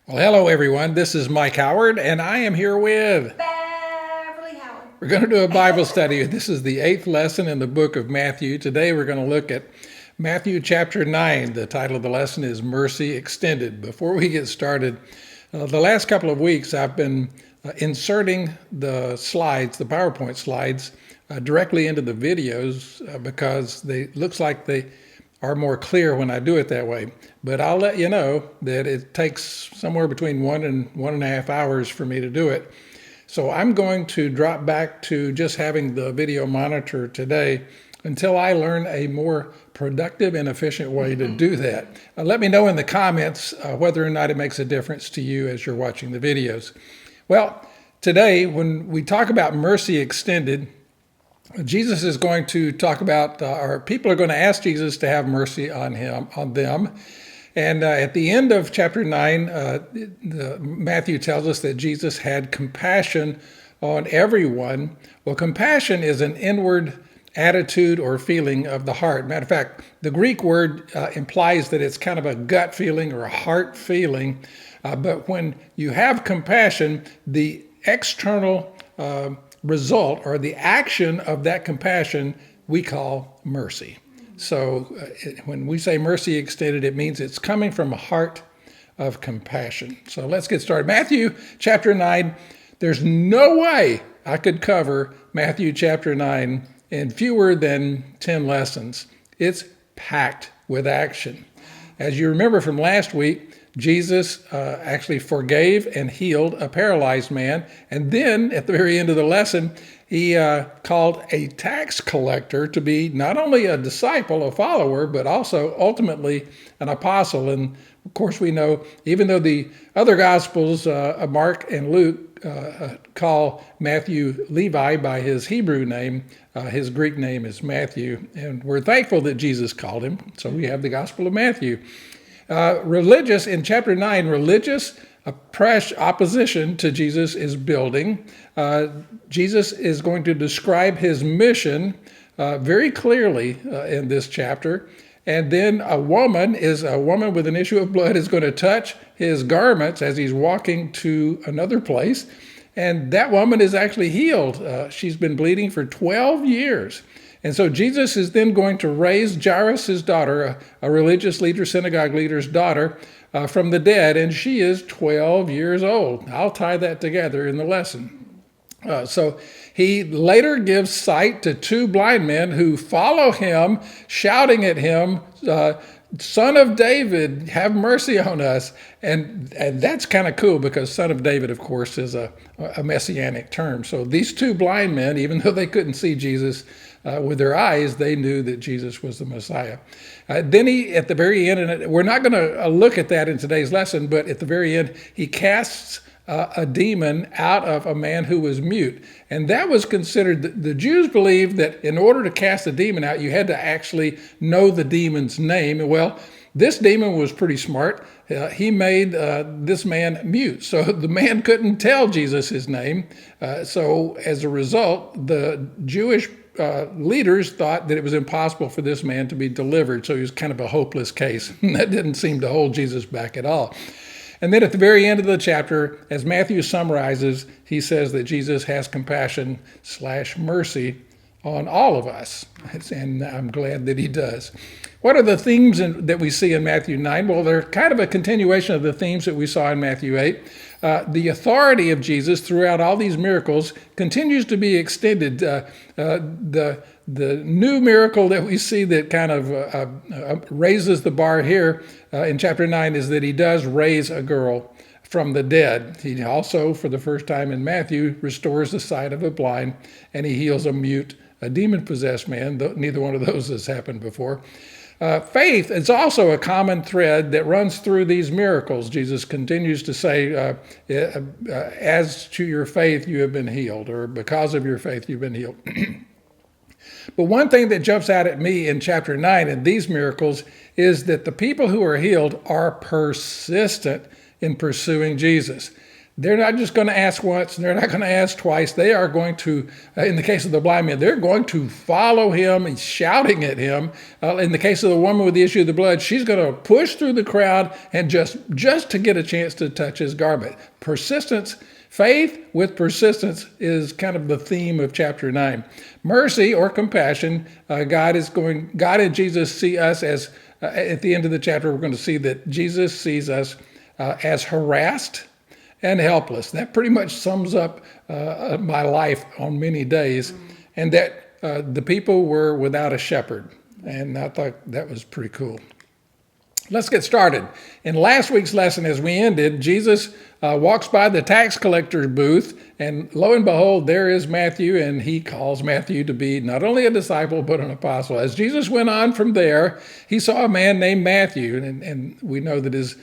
Well, hello everyone. This is Mike Howard, and I am here with. Beverly Howard. We're going to do a Bible study. This is the 8th lesson in the book of Matthew. Today we're going to look at Matthew chapter 9. The title of the lesson is Mercy Extended. Before we get started, the last couple of weeks I've been inserting the slides, the PowerPoint slides, directly into the videos because looks like they are more clear when I do it that way. But I'll let you know that it takes somewhere between 1 and 1.5 hours for me to do it. So I'm going to drop back to just having the video monitor today until I learn a more productive and efficient way to do that. Let me know in the comments whether or not it makes a difference to you as you're watching the videos. Well, today when we talk about mercy extended, Jesus is going to talk about, or people are going to ask Jesus to have mercy on them. And at the end of chapter 9, Matthew tells us that Jesus had compassion on everyone. Well, compassion is an inward attitude or feeling of the heart. Matter of fact, the Greek word implies that it's kind of a gut feeling or a heart feeling. But when you have compassion, the external result or the action of that compassion we call mercy. So when we say mercy extended, it means it's coming from a heart of compassion. So let's get started. Matthew chapter 9, there's no way I could cover Matthew chapter 9 in fewer than 10 lessons. It's packed with action. As you remember from last week, Jesus actually forgave and healed a paralyzed man. And then at the very end of the lesson, he called a tax collector to be not only a disciple, a follower, but also ultimately an apostle. And of course, we know, even though the other Gospels, Mark and Luke, call Matthew Levi by his Hebrew name, his Greek name is Matthew. And we're thankful that Jesus called him. So we have the Gospel of Matthew. In chapter 9, religious opposition to Jesus is building. Jesus is going to describe his mission very clearly in this chapter. And then a woman with an issue of blood is going to touch his garments as he's walking to another place. And that woman is actually healed. She's been bleeding for 12 years. And so Jesus is then going to raise Jairus' daughter, a religious leader, synagogue leader's daughter, from the dead, and she is 12 years old. I'll tie that together in the lesson. So he later gives sight to two blind men who follow him, shouting at him, Son of David, have mercy on us. And that's kind of cool because Son of David, of course, is a messianic term. So these two blind men, even though they couldn't see Jesus with their eyes, they knew that Jesus was the Messiah. Then he, at the very end, and we're not going to look at that in today's lesson, but at the very end, he casts a demon out of a man who was mute. And that was considered, the Jews believed that in order to cast a demon out, you had to actually know the demon's name. Well, this demon was pretty smart. He made this man mute. So the man couldn't tell Jesus his name. So as a result, the Jewish leaders thought that it was impossible for this man to be delivered. So he was kind of a hopeless case. That didn't seem to hold Jesus back at all. And then at the very end of the chapter, as Matthew summarizes, he says that Jesus has compassion/mercy on all of us. And I'm glad that he does. What are the themes that we see in Matthew 9? Well, they're kind of a continuation of the themes that we saw in Matthew 8. The authority of Jesus throughout all these miracles continues to be extended. The new miracle that we see that kind of raises the bar here in chapter 9 is that he does raise a girl from the dead. He also, for the first time in Matthew, restores the sight of a blind, and he heals a demon-possessed man. Neither one of those has happened before. Faith is also a common thread that runs through these miracles. Jesus continues to say, as to your faith, you have been healed, or because of your faith, you've been healed. But one thing that jumps out at me in chapter 9 in these miracles is that the people who are healed are persistent in pursuing Jesus. they're not just going to ask once, and they're not going to ask twice. They are going to, in the case of the blind man, they're going to follow him and shouting at him. In the case of the woman with the issue of the blood, she's going to push through the crowd and just to get a chance to touch his garment. Persistence, faith with persistence is kind of the theme of chapter 9. Mercy or compassion, God and Jesus see us as, at the end of the chapter, we're going to see that Jesus sees us as harassed and helpless. That pretty much sums up my life on many days, and that the people were without a shepherd. And I thought that was pretty cool. Let's get started. In last week's lesson, as we ended, Jesus walks by the tax collector's booth, and lo and behold, there is Matthew, and he calls Matthew to be not only a disciple, but an apostle. As Jesus went on from there, he saw a man named Matthew, and we know that his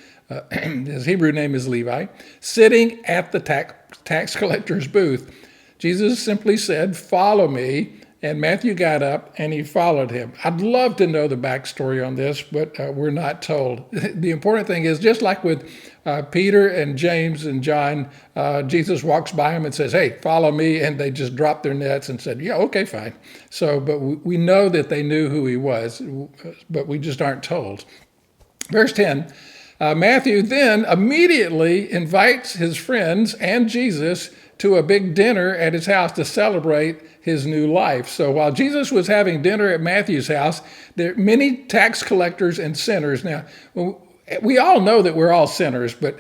Hebrew name is Levi, sitting at the tax collector's booth. Jesus simply said, "Follow me." And Matthew got up and he followed him. I'd love to know the backstory on this, but we're not told. The important thing is, just like with Peter and James and John, Jesus walks by them and says, "Hey, follow me." And they just dropped their nets and said, "Yeah, okay, fine." So, but we know that they knew who he was, but we just aren't told. Verse 10, Matthew then immediately invites his friends and Jesus to a big dinner at his house to celebrate his new life. So while Jesus was having dinner at Matthew's house, there are many tax collectors and sinners. Now, we all know that we're all sinners, but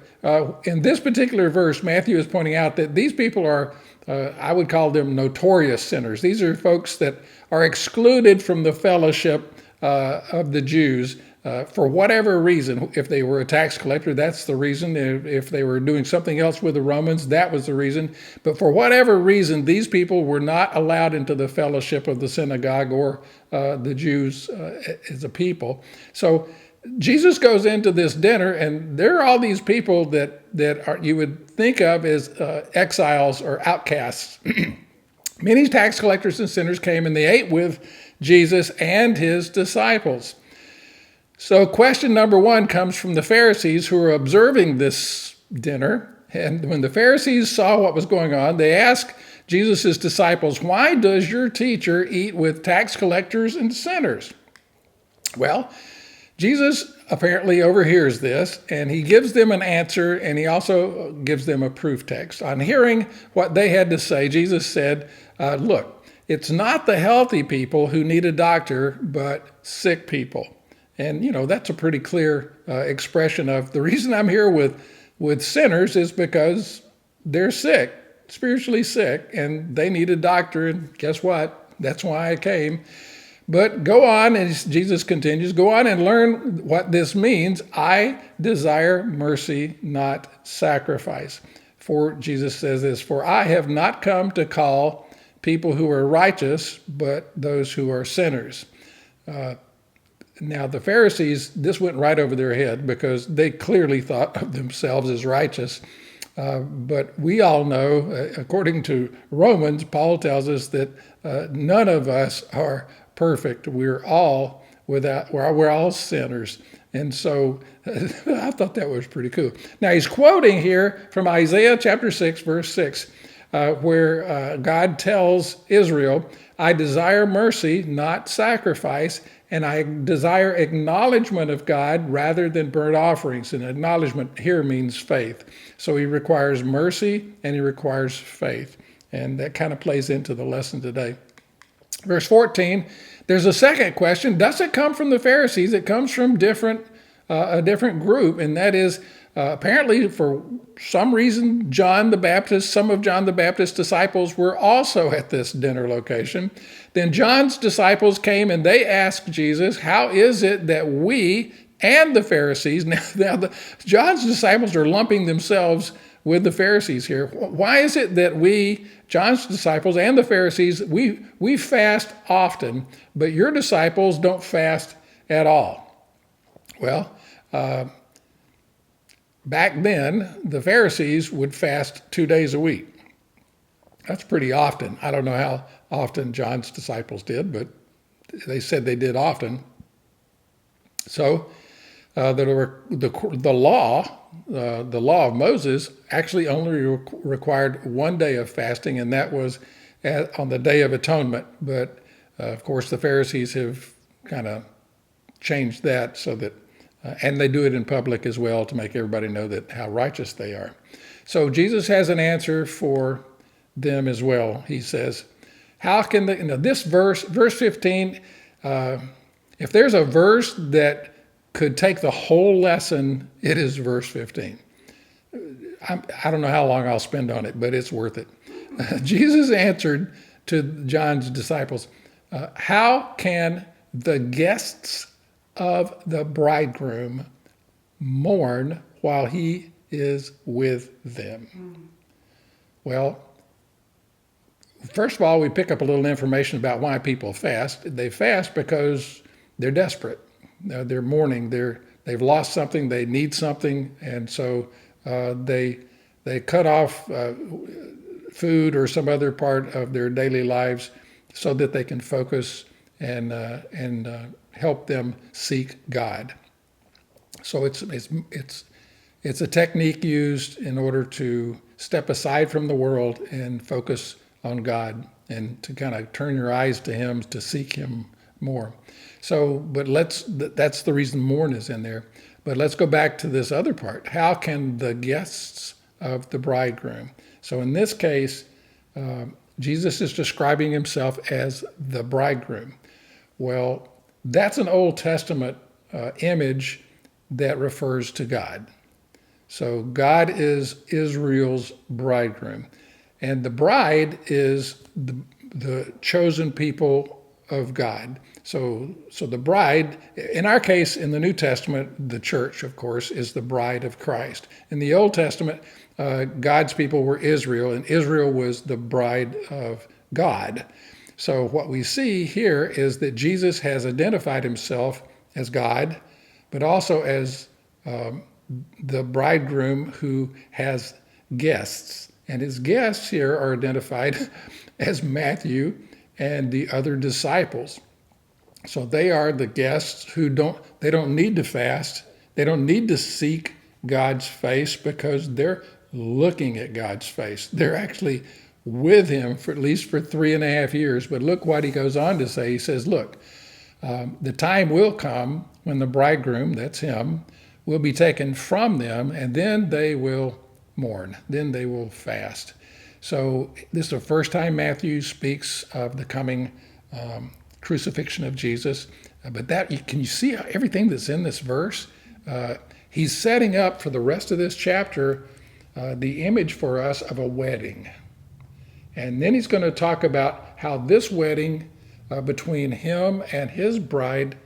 in this particular verse, Matthew is pointing out that these people are, I would call them notorious sinners. These are folks that are excluded from the fellowship of the Jews. For whatever reason. If they were a tax collector, that's the reason. If they were doing something else with the Romans, that was the reason. But for whatever reason, these people were not allowed into the fellowship of the synagogue or the Jews as a people. So Jesus goes into this dinner, and there are all these people that you would think of as exiles or outcasts. Many tax collectors and sinners came, and they ate with Jesus and his disciples. So question number one comes from the Pharisees who were observing this dinner. And when the Pharisees saw what was going on, they asked Jesus' disciples, "Why does your teacher eat with tax collectors and sinners?" Well, Jesus apparently overhears this, and he gives them an answer, and he also gives them a proof text. On hearing what they had to say, Jesus said, "Look, it's not the healthy people who need a doctor, but sick people." And, that's a pretty clear expression of the reason I'm here with sinners is because they're sick, spiritually sick, and they need a doctor. And guess what? That's why I came. But go on, as Jesus continues, go on and learn what this means. I desire mercy, not sacrifice. For Jesus says this, "For I have not come to call people who are righteous, but those who are sinners." Now, the Pharisees, this went right over their head because they clearly thought of themselves as righteous. But we all know, according to Romans, Paul tells us that none of us are perfect. We're all sinners. And so I thought that was pretty cool. Now, he's quoting here from Isaiah chapter 6, verse 6, where God tells Israel, "I desire mercy, not sacrifice, and I desire acknowledgement of God rather than burnt offerings." And acknowledgement here means faith. So he requires mercy and he requires faith. And that kind of plays into the lesson today. Verse 14, there's a second question. Does it come from the Pharisees? It comes from a different group, and that is apparently for some reason some of John the Baptist's disciples were also at this dinner location. Then John's disciples came and they asked Jesus, "How is it that we and the Pharisees," now John's disciples are lumping themselves with the Pharisees here. "Why is it that we, John's disciples and the Pharisees, we fast often, but your disciples don't fast at all?" Well, back then, the Pharisees would fast 2 days a week. That's pretty often. I don't know how often John's disciples did, but they said they did often. So the law of Moses actually only required 1 day of fasting, and that was on the Day of Atonement. But of course, the Pharisees have kind of changed that so that, and they do it in public as well to make everybody know that how righteous they are. So Jesus has an answer for them as well. He says, how can this verse 15, if there's a verse that could take the whole lesson, it is verse 15. I don't know how long I'll spend on it, but it's worth it. Jesus answered to John's disciples, how can the guests of the bridegroom mourn while he is with them? Well, first of all, we pick up a little information about why people fast. They fast because they're desperate. They're mourning. They've lost something. They need something, and so they cut off food or some other part of their daily lives so that they can focus and help them seek God. So it's a technique used in order to step aside from the world and focus on God and to kind of turn your eyes to Him, to seek Him more. So, but that's the reason mourn is in there. But let's go back to this other part. How can the guests of the bridegroom? So in this case, Jesus is describing himself as the bridegroom. Well, that's an Old Testament image that refers to God. So God is Israel's bridegroom. And the bride is the chosen people of God. So the bride, in our case, in the New Testament, the church, of course, is the bride of Christ. In the Old Testament, God's people were Israel, and Israel was the bride of God. So what we see here is that Jesus has identified himself as God, but also as the bridegroom who has guests. And his guests here are identified as Matthew and the other disciples. So they are the guests who don't need to fast. They don't need to seek God's face because they're looking at God's face. They're actually with him for at least for 3.5 years. But look what he goes on to say. He says, look, the time will come when the bridegroom, that's him, will be taken from them, and then they will mourn. Then they will fast. So this is the first time Matthew speaks of the coming crucifixion of Jesus. But can you see everything that's in this verse? He's setting up for the rest of this chapter the image for us of a wedding. And then he's going to talk about how this wedding between him and his bride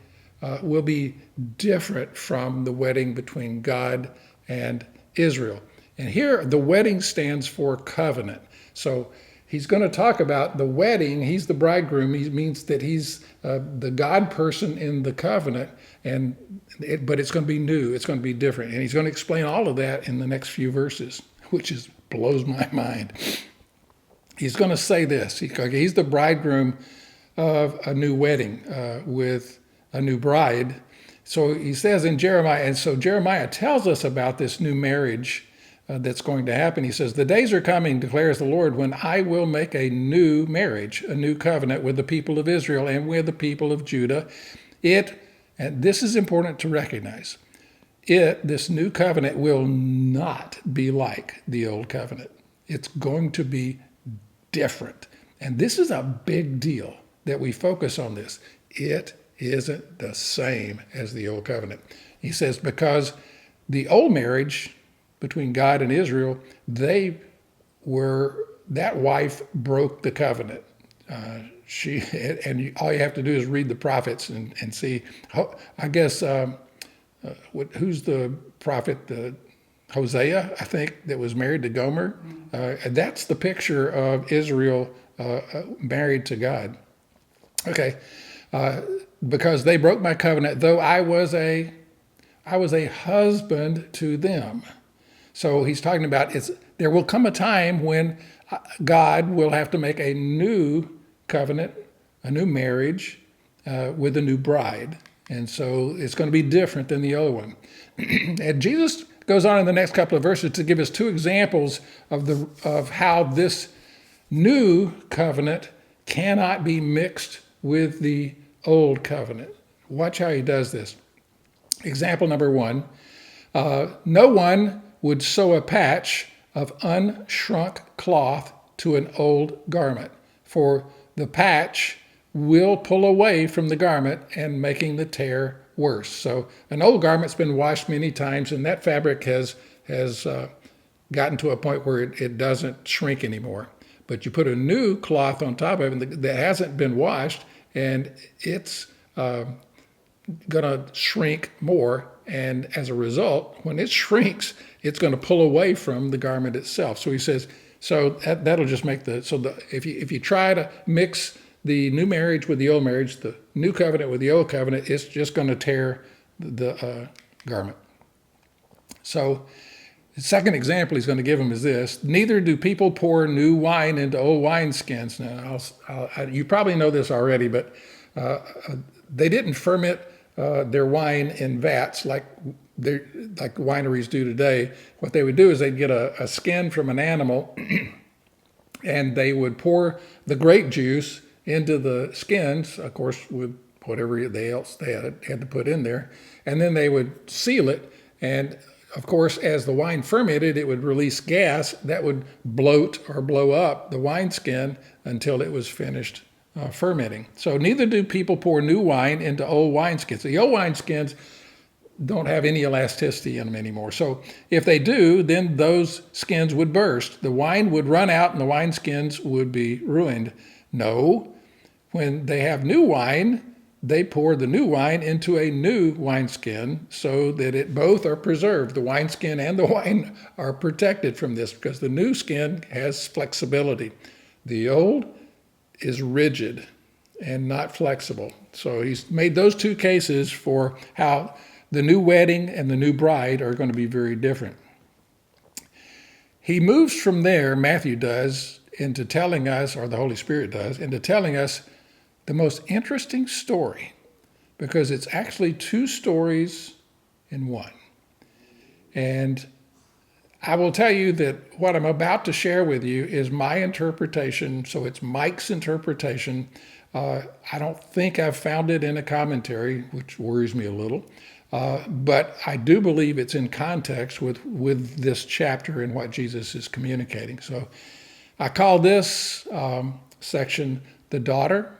will be different from the wedding between God and Israel. And here the wedding stands for covenant. So he's going to talk about the wedding. He's the bridegroom. He means that he's the God person in the covenant, but it's going to be new. It's going to be different. And he's going to explain all of that in the next few verses, which blows my mind. He's going to say this. He's the bridegroom of a new wedding with a new bride. So he says in Jeremiah, and so Jeremiah tells us about this new marriage that's going to happen. He says, the days are coming, declares the Lord, when I will make a new marriage, a new covenant with the people of Israel and with the people of Judah. And this is important to recognize, this new covenant will not be like the old covenant. It's going to be different. And this is a big deal that we focus on this. It isn't the same as the old covenant. He says, because the old marriage between God and Israel, that wife broke the covenant. And all you have to do is read the prophets and see. I guess who's the prophet? Hosea, I think, that was married to Gomer. That's the picture of Israel married to God. Okay, because they broke my covenant, though I was a husband to them. So he's talking about there will come a time when God will have to make a new covenant, a new marriage with a new bride. And so it's going to be different than the old one. And Jesus goes on in the next couple of verses to give us two examples of how this new covenant cannot be mixed with the old covenant. Watch how he does this. Example number one, no one would sew a patch of unshrunk cloth to an old garment, for the patch will pull away from the garment and making the tear worse. So an old garment's been washed many times, and that fabric has gotten to a point where it doesn't shrink anymore. But you put a new cloth on top of it that hasn't been washed, and it's going to shrink more. And as a result, when it shrinks, it's going to pull away from the garment itself. So he says, so that'll just make if you try to mix the new marriage with the old marriage, the new covenant with the old covenant, it's just going to tear the garment. So the second example he's going to give him is this: neither do people pour new wine into old wineskins. Now, you probably know this already, but they didn't ferment their wine in vats like wineries do today. What they would do is they'd get a skin from an animal and they would pour the grape juice into the skins, of course, with whatever else they had to put in there. And then they would seal it. And of course, as the wine fermented, it would release gas that would bloat or blow up the wineskin until it was finished fermenting. So neither do people pour new wine into old wineskins. The old wineskins don't have any elasticity in them anymore. So if they do, then those skins would burst. The wine would run out and the wineskins would be ruined. No, when they have new wine, they pour the new wine into a new wineskin so that both are preserved. The wineskin and the wine are protected from this because the new skin has flexibility. The old is rigid and not flexible. So he's made those two cases for how the new wedding and the new bride are going to be very different. He moves from there, Matthew does, into telling us, or the Holy Spirit does, into telling us the most interesting story, because it's actually two stories in one. And I will tell you that what I'm about to share with you is my interpretation, so it's Mike's interpretation. I don't think I've found it in a commentary, which worries me a little, but I do believe it's in context with this chapter and what Jesus is communicating. So I call this section the daughter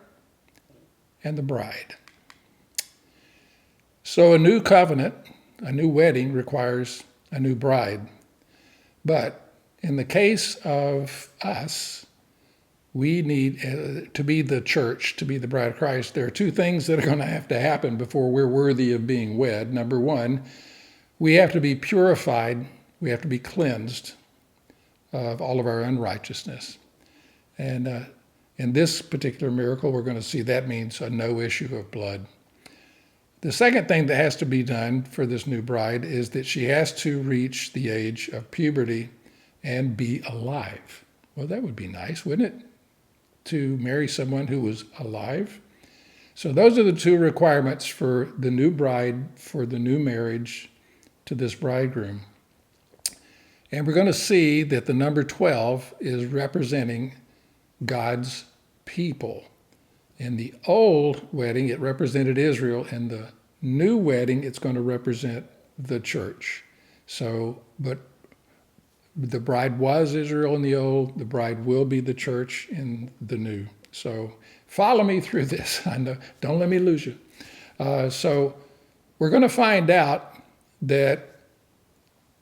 and the bride. So a new covenant, a new wedding requires a new bride. But in the case of us, we need to be the church, to be the bride of Christ. There are two things that are going to have to happen before we're worthy of being wed. Number one, we have to be purified. We have to be cleansed of all of our unrighteousness. And in this particular miracle, we're going to see that means a no issue of blood. The second thing that has to be done for this new bride is that she has to reach the age of puberty and be alive. Well, that would be nice, wouldn't it? To marry someone who was alive. So those are the two requirements for the new bride, for the new marriage to this bridegroom. And we're going to see that the number 12 is representing God's people. In the old wedding, it represented Israel. In the new wedding, it's going to represent the church. So, but the bride was Israel in the old, the bride will be the church in the new. So follow me through this. I know, don't let me lose you. So we're going to find out that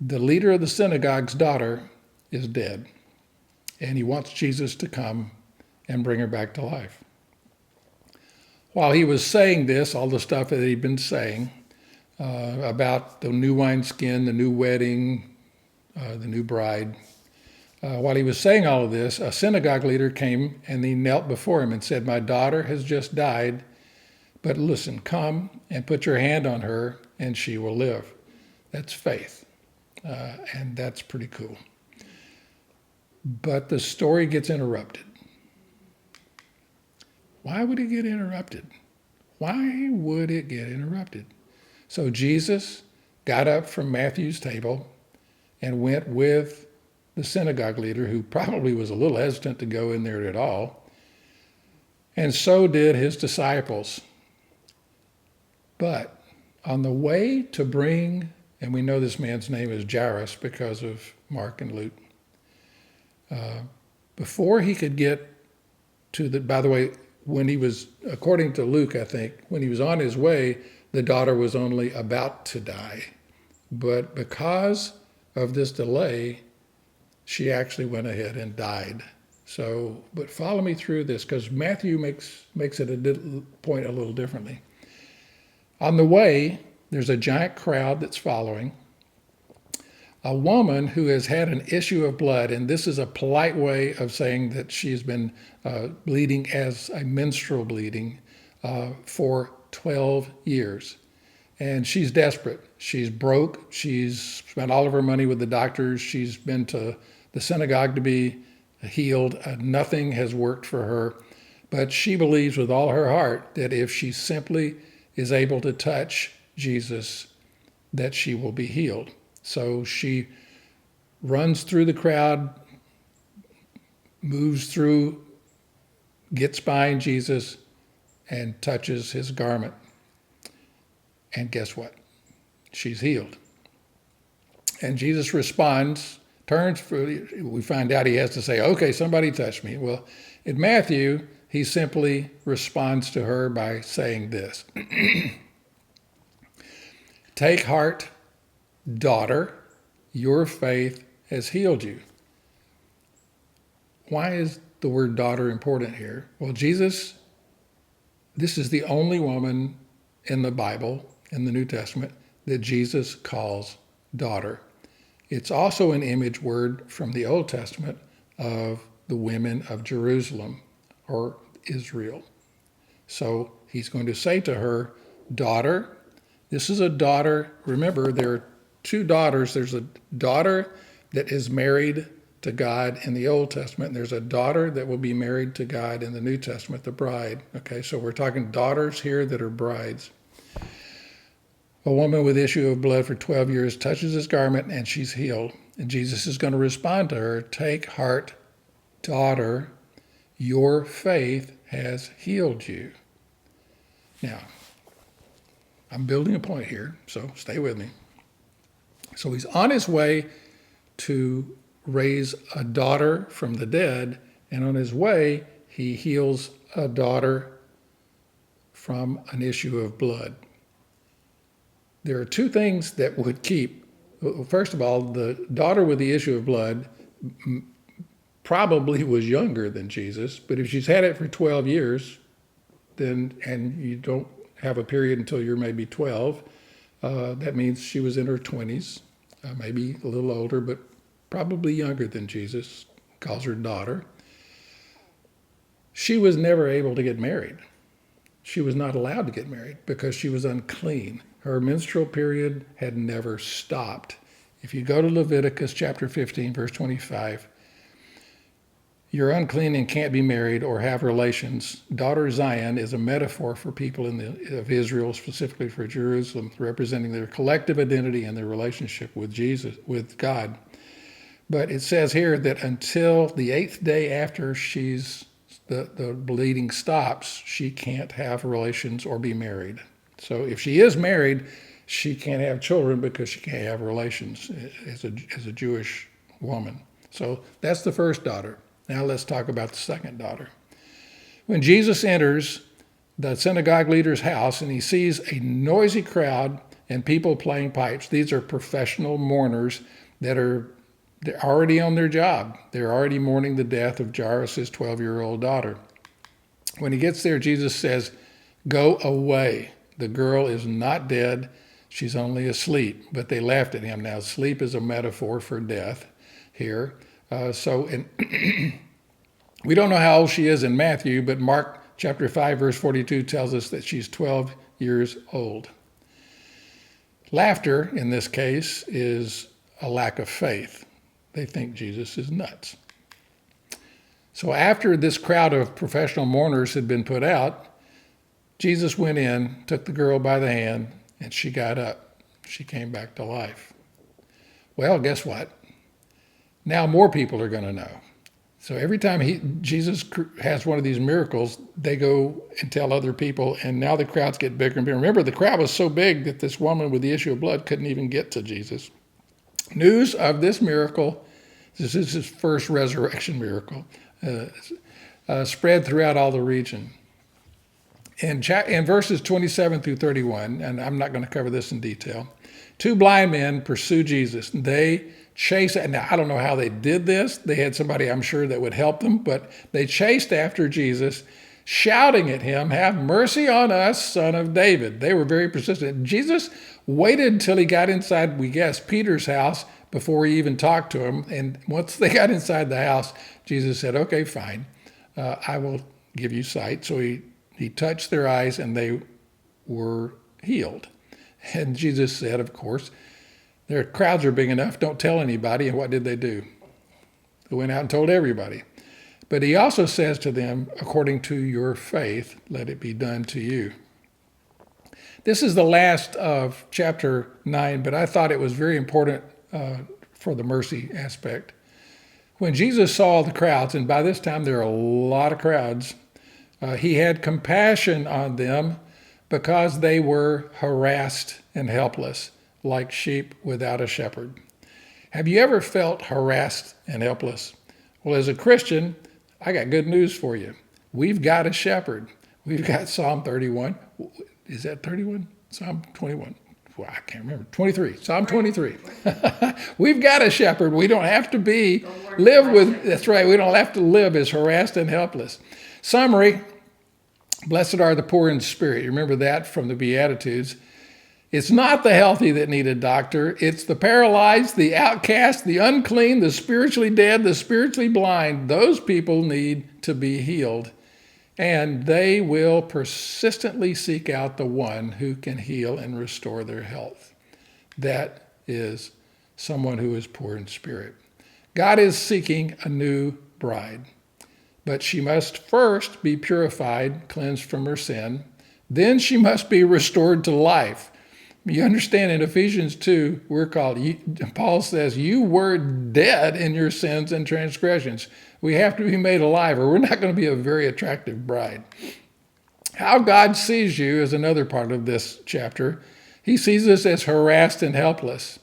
the leader of the synagogue's daughter is dead. And he wants Jesus to come and bring her back to life. While he was saying this, all the stuff that he'd been saying about the new wineskin, the new wedding, the new bride, while he was saying all of this, a synagogue leader came and he knelt before him and said, "My daughter has just died, but listen, come and put your hand on her and she will live." That's faith, and that's pretty cool. But the story gets interrupted. Why would it get interrupted? Why would it get interrupted? So Jesus got up from Matthew's table and went with the synagogue leader, who probably was a little hesitant to go in there at all, and so did his disciples. But on the way to bring, and we know this man's name is Jairus because of Mark and Luke, before he could get to the, by the way, when he was, according to Luke, I think, when he was on his way, the daughter was only about to die. But because of this delay, she actually went ahead and died. So, but follow me through this, because Matthew makes it point a little differently. On the way, there's a giant crowd that's following. A woman who has had an issue of blood, and this is a polite way of saying that she's been bleeding as a menstrual bleeding for 12 years. And she's desperate. She's broke. She's spent all of her money with the doctors. She's been to the synagogue to be healed. Nothing has worked for her. But she believes with all her heart that if she simply is able to touch Jesus, that she will be healed. So she runs through the crowd, moves through, gets behind Jesus, and touches his garment. And guess what? She's healed. And Jesus responds, we find out he has to say, okay, somebody touched me. Well, in Matthew, he simply responds to her by saying this. Take heart, daughter, your faith has healed you. Why is the word daughter important here? Well, this is the only woman in the Bible, in the New Testament, that Jesus calls daughter. It's also an image word from the Old Testament of the women of Jerusalem or Israel. So he's going to say to her, daughter. This is a daughter. Remember, there are two daughters. There's a daughter that is married to God in the Old Testament, and there's a daughter that will be married to God in the New Testament, the bride. Okay, so we're talking daughters here that are brides. A woman with issue of blood for 12 years touches his garment and she's healed. And Jesus is going to respond to her, take heart, daughter, your faith has healed you. Now, I'm building a point here, so stay with me. So he's on his way to raise a daughter from the dead, and on his way, he heals a daughter from an issue of blood. There are two things that would keep. First of all, the daughter with the issue of blood probably was younger than Jesus, but if she's had it for 12 years, then, and you don't have a period until you're maybe 12, that means she was in her 20s, maybe a little older, but probably younger than Jesus, calls her daughter. She was never able to get married. She was not allowed to get married because she was unclean. Her menstrual period had never stopped. If you go to Leviticus chapter 15, verse 25, you're unclean and can't be married or have relations. Daughter Zion is a metaphor for people of Israel, specifically for Jerusalem, representing their collective identity and their relationship with Jesus, with God. But it says here that until the 8th day after the bleeding stops, she can't have relations or be married. So if she is married, she can't have children because she can't have relations as a Jewish woman. So that's the first daughter. Now let's talk about the second daughter. When Jesus enters the synagogue leader's house and he sees a noisy crowd and people playing pipes, these are professional mourners they're already on their job. They're already mourning the death of Jairus' 12-year-old daughter. When he gets there, Jesus says, go away. The girl is not dead. She's only asleep. But they laughed at him. Now, sleep is a metaphor for death here. We don't know how old she is in Matthew, but Mark chapter 5, verse 42 tells us that she's 12 years old. Laughter, in this case, is a lack of faith. They think Jesus is nuts. So after this crowd of professional mourners had been put out, Jesus went in, took the girl by the hand, and she got up. She came back to life. Well, guess what? Now more people are going to know. So every time Jesus has one of these miracles, they go and tell other people, and now the crowds get bigger and bigger. Remember, the crowd was so big that this woman with the issue of blood couldn't even get to Jesus. News of this miracle, this is his first resurrection miracle, spread throughout all the region. In verses 27 through 31, and I'm not going to cover this in detail, two blind men pursue Jesus. They chase, now I don't know how they did this. They had somebody, I'm sure, that would help them, but they chased after Jesus, shouting at him, "Have mercy on us, Son of David." They were very persistent. Jesus waited until he got inside, we guess, Peter's house before he even talked to him. And once they got inside the house, Jesus said, "Okay, fine, I will give you sight." So he touched their eyes and they were healed. And Jesus said, of course, their crowds are big enough, don't tell anybody. And what did they do? They went out and told everybody. But he also says to them, according to your faith, let it be done to you. This is the last of chapter 9, but I thought it was very important for the mercy aspect. When Jesus saw the crowds, and by this time there are a lot of crowds, he had compassion on them because they were harassed and helpless, like sheep without a shepherd. Have you ever felt harassed and helpless? Well, as a Christian, I got good news for you. We've got a shepherd. We've got Psalm 31. Is that 31? Psalm 21. Well, I can't remember. 23. Psalm 23. We've got a shepherd. We don't have to that's right. We don't have to live as harassed and helpless. Summary, blessed are the poor in spirit. You remember that from the Beatitudes. It's not the healthy that need a doctor. It's the paralyzed, the outcast, the unclean, the spiritually dead, the spiritually blind. Those people need to be healed. And they will persistently seek out the one who can heal and restore their health. That is someone who is poor in spirit. God is seeking a new bride. But she must first be purified, cleansed from her sin. Then she must be restored to life. You understand in Ephesians 2, Paul says, you were dead in your sins and transgressions. We have to be made alive or we're not going to be a very attractive bride. How God sees you is another part of this chapter. He sees us as harassed and helpless.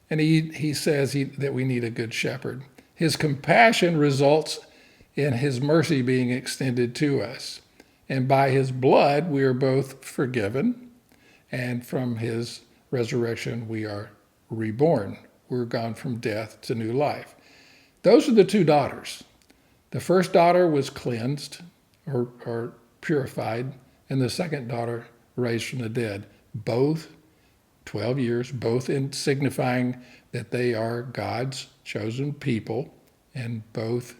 And he says that we need a good shepherd. His compassion results in his mercy being extended to us. And by his blood, we are both forgiven. And from his resurrection, we are reborn. We're gone from death to new life. Those are the two daughters. The first daughter was cleansed or purified, and the second daughter raised from the dead. Both 12 years, both in signifying that they are God's chosen people, and both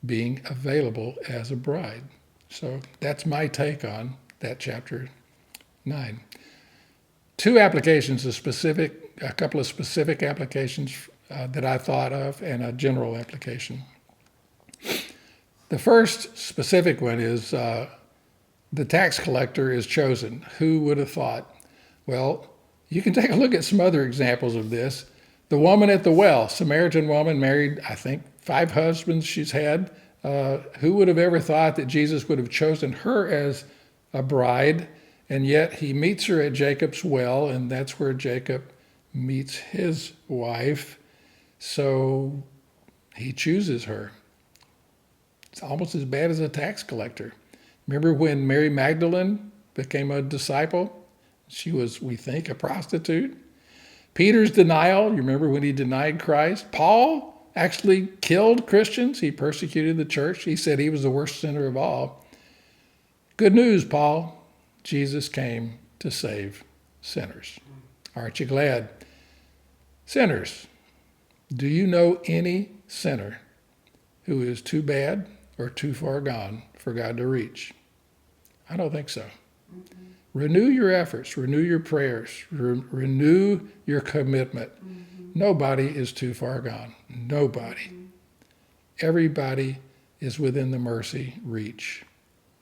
being available as a bride. So that's my take on that chapter 9. Two applications, a couple of specific applications that I thought of, and a general application. The first specific one is the tax collector is chosen. Who would have thought? Well, you can take a look at some other examples of this. The woman at the well, Samaritan woman, married, I think, 5 husbands she's had. Who would have ever thought that Jesus would have chosen her as a bride? And yet he meets her at Jacob's well, and that's where Jacob meets his wife. So he chooses her. It's almost as bad as a tax collector. Remember when Mary Magdalene became a disciple? She was, we think, a prostitute. Peter's denial, you remember when he denied Christ? Paul actually killed Christians. He persecuted the church. He said he was the worst sinner of all. Good news, Paul. Jesus came to save sinners. Aren't you glad? Sinners. Do you know any sinner who is too bad or too far gone for God to reach? I don't think so. Mm-hmm. Renew your efforts, renew your prayers, renew your commitment. Mm-hmm. Nobody is too far gone. Nobody. Mm-hmm. Everybody is within the mercy reach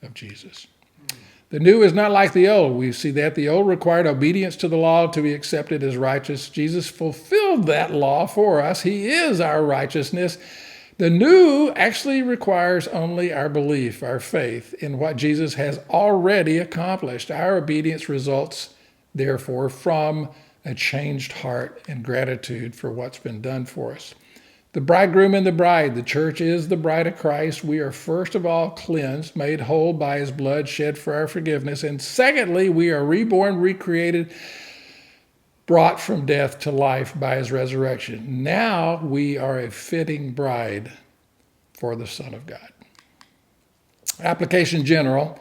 of Jesus. Mm-hmm. The new is not like the old. We see that the old required obedience to the law to be accepted as righteous. Jesus fulfilled that law for us. He is our righteousness. The new actually requires only our belief, our faith in what Jesus has already accomplished. Our obedience results, therefore, from a changed heart and gratitude for what's been done for us. The bridegroom and the bride, the church is the bride of Christ. We are first of all cleansed, made whole by his blood shed for our forgiveness. And secondly, we are reborn, recreated, brought from death to life by his resurrection. Now we are a fitting bride for the Son of God. Application general.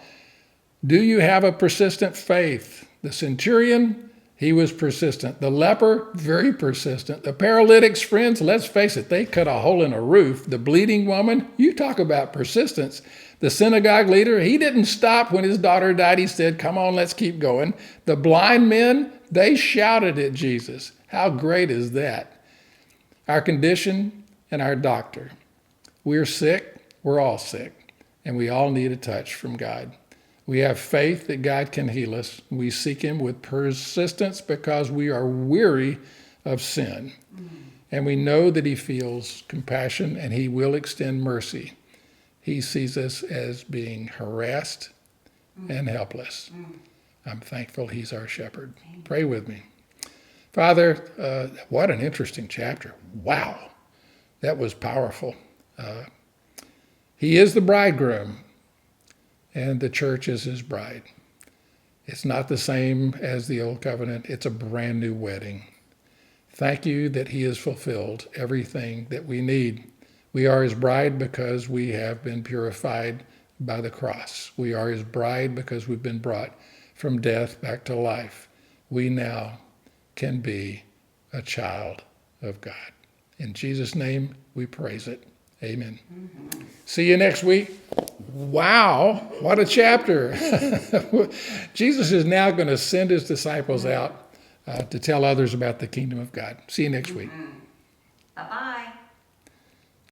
Do you have a persistent faith? The centurion, he was persistent. The leper, very persistent. The paralytics, friends, let's face it, they cut a hole in a roof. The bleeding woman, you talk about persistence. The synagogue leader, he didn't stop when his daughter died. He said, come on, let's keep going. The blind men, they shouted at Jesus. How great is that? Our condition and our doctor. We're sick, we're all sick, and we all need a touch from God. We have faith that God can heal us. We seek him with persistence because we are weary of sin. And we know that he feels compassion and he will extend mercy. He sees us as being harassed and helpless. I'm thankful he's our shepherd. Pray with me. Father, what an interesting chapter. Wow, that was powerful. He is the bridegroom, and the church is his bride. It's not the same as the old covenant. It's a brand new wedding. Thank you that he has fulfilled everything that we need. We are his bride because we have been purified by the cross. We are his bride because we've been brought from death back to life. We now can be a child of God. In Jesus' name, we praise it. Amen. See you next week. Wow, what a chapter. Jesus is now going to send his disciples out to tell others about the kingdom of God. See you next week. Bye-bye.